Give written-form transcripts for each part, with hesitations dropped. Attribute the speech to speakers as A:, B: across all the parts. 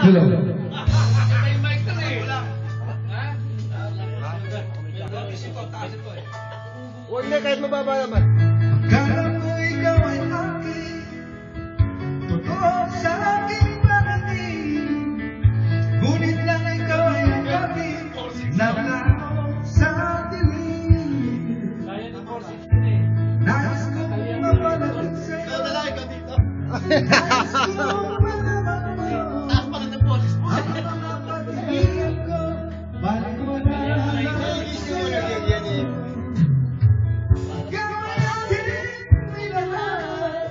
A: Hello.
B: May mic na eh.
C: Huwag na, kahit mababa naman.
A: Akala ko ikaw ay akin, totoo sa aking parating. Ngunit lang ikaw ay akin, naglaro sa dilim. Nais kong mapalapit sa'yo.
C: Ikaw na lang, ikaw dito.
A: Nais kong malaman mo
C: Taas pa ng boses mo.
A: ang mga pag-ibig ko. Balik mo na lang
C: Isip mo na yan eh.
A: ikaw ay aking minahal.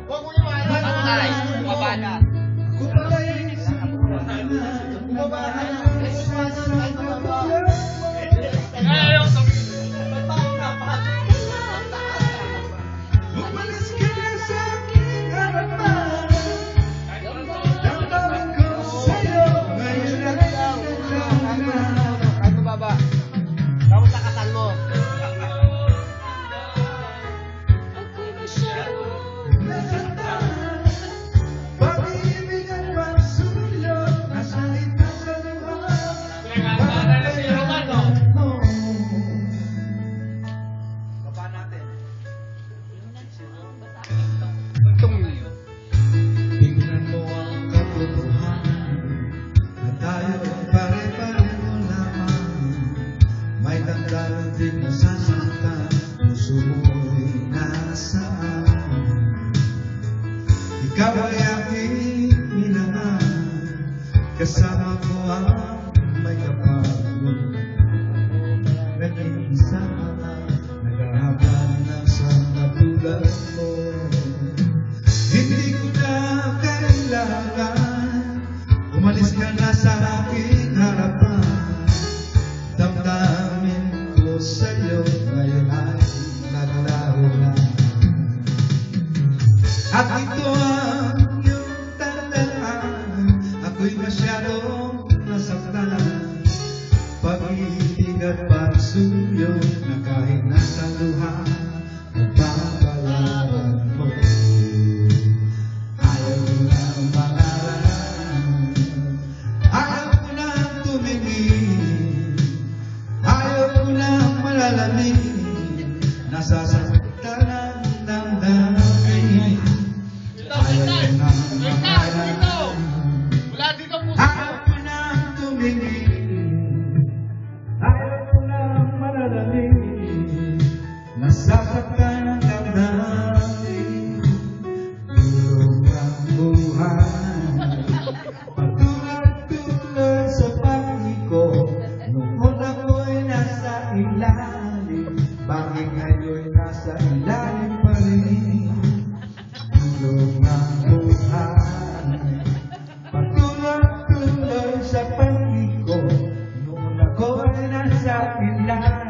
C: Huwag mo yung mahal. Ano na? Bumaba na.
A: Kung pala'y isang bumaba na sa sasagutan mo.
C: Ayaw sabihin.
A: Umalis ka na sa aking harapan. Damdamin ko sa'yo ngayon ay naglalaan na.
C: Kahit mababa. Tapos lakasan mo.
A: Nasaktan, pag-ibig at pagsulong, nasa itas sa luha.
B: Pinag-aaralan na si Roman, no?
C: Baba natin.
A: Tingnan mo ang katotohanan na tayo pare-pareho lamang. May damdamin din nasasaktan, puso mo'y nasaan. Ikaw ay aking minahal, kasama ko ang may kapal. Nag-iisa, naghahablan ng isang katulad mo. Hindi ko na kailangan, umalis ka na sa aking harapan. Damdamin ko sa'yo ngayon ay naglaro na. At ito ang iyong tandaan, ako'y masyadong nasaktan. Pag-ibig at pagsuyo na kahit nasa luha, nagbabalaan mo. Ayaw ko na mangaralan, ayaw ko na tumingin, ayaw ko na malalamig, nasasaktan ang damdamin. Ayaw ko na mangaralan,
C: Wala dito po.
A: ayaw ko na tumingin, ayaw ko na malalamig, nasasaktan ang damdamin. Tulong ang buhay, patuloy-tuloy sa pangiko. Noon ako'y nasa ilalim, bakit ngayon'y nasa ilalim pa rin? Tulong ang buhay, patuloy-tuloy sa pangiko. Noon ako'y nasa ilalim,